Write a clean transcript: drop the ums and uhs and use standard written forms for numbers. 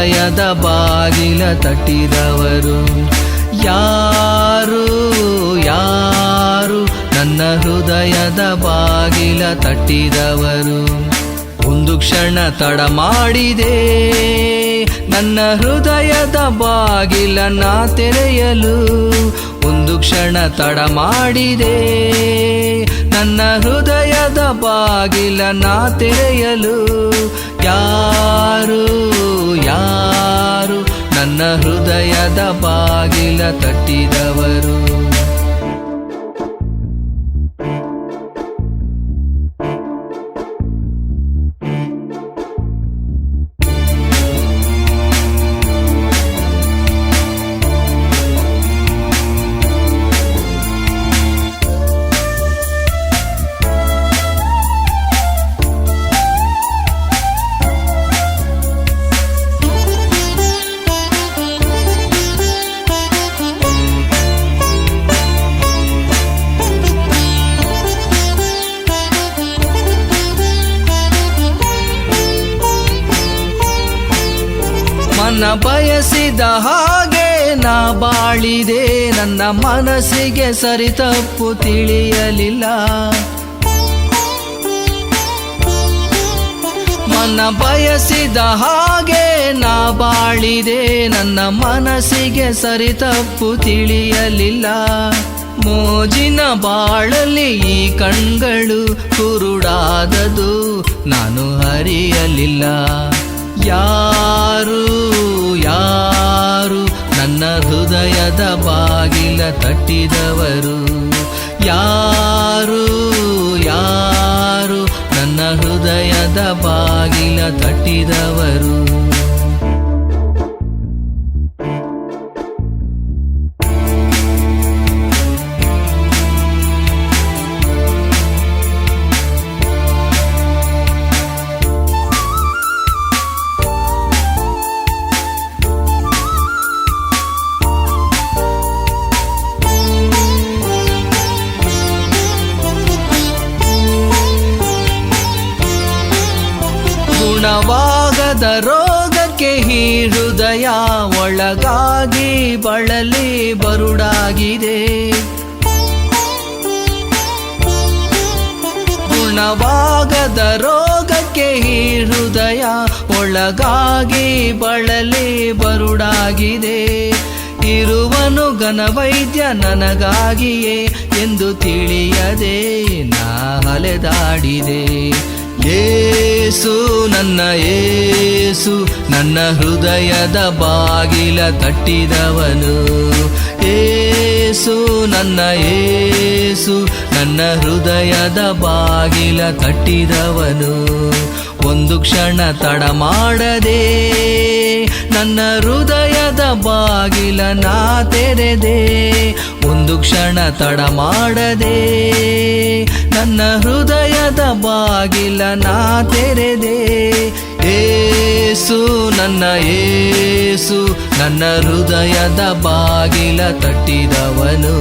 ಹೃದಯದ ಬಾಗಿಲ ತಟ್ಟಿದವರು ಯಾರು ಯಾರು ನನ್ನ ಹೃದಯದ ಬಾಗಿಲ ತಟ್ಟಿದವರು ಒಂದು ಕ್ಷಣ ತಡ ಮಾಡಿದೆ ನನ್ನ ಹೃದಯದ ಬಾಗಿಲನ್ನ ತೆರೆಯಲು ಒಂದು ಕ್ಷಣ ತಡ ಮಾಡಿದೆ ನನ್ನ ಹೃದಯದ ಬಾಗಿಲನ್ನ ತೆರೆಯಲು ಯಾರು ಯಾರು ನನ್ನ ಹೃದಯದ ಬಾಗಿಲ ತಟ್ಟಿದವರು ನನ್ನ ಬಯಸಿದ ಹಾಗೆ ನಾ ಬಾಳಿದೆ ನನ್ನ ಮನಸ್ಸಿಗೆ ಸರಿ ತಪ್ಪು ತಿಳಿಯಲಿಲ್ಲ ನನ್ನ ಬಯಸಿದ ಹಾಗೆ ನಾ ಬಾಳಿದೆ ನನ್ನ ಮನಸ್ಸಿಗೆ ಸರಿ ತಪ್ಪು ತಿಳಿಯಲಿಲ್ಲ ಮೋಜಿನ ಬಾಳಲ್ಲಿ ಈ ಕಣ್ಗಳು ಕುರುಡಾದದು ನಾನು ಅರಿಯಲಿಲ್ಲ ಯಾರು ಯಾರು ನನ್ನ ಹೃದಯದ ಬಾಗಿಲ ತಟ್ಟಿದವರು ಯಾರು ಯಾರು ನನ್ನ ಹೃದಯದ ಬಾಗಿಲ ತಟ್ಟಿದವರು ಗುಣವಾಗದ ರೋಗಕ್ಕೆ ಈ ಹೃದಯ ಒಳಗಾಗಿ ಬಳಲಿ ಬರುಡಾಗಿದೆ ಗುಣವಾಗದ ರೋಗಕ್ಕೆ ಈ ಹೃದಯ ಒಳಗಾಗಿ ಬಳಲಿ ಬರುಡಾಗಿದೆ ಇರುವನು ಘನವೈದ್ಯ ನನಗಾಗಿಯೇ ಎಂದು ತಿಳಿಯದೆ ನಾ ಅಲೆದಾಡಿದೆ ಯೇಸು ನನ್ನ ಹೃದಯದ ಬಾಗಿಲ ತಟ್ಟಿದವನು ಯೇಸು ನನ್ನ ಹೃದಯದ ಬಾಗಿಲ ತಟ್ಟಿದವನು ಒಂದು ಕ್ಷಣ ತಡ ಮಾಡದೆ ನನ್ನ ಹೃದಯದ ಬಾಗಿಲ ನಾ ತೆರೆದೆ ಒಂದು ಕ್ಷಣ ತಡ ಮಾಡದೆ ನನ್ನ ಹೃದಯದ ಬಾಗಿಲ ನಾ ತೆರೆದೆ ಯೇಸು ನನ್ನ ಹೃದಯದ ಬಾಗಿಲ ತಟ್ಟಿದವನು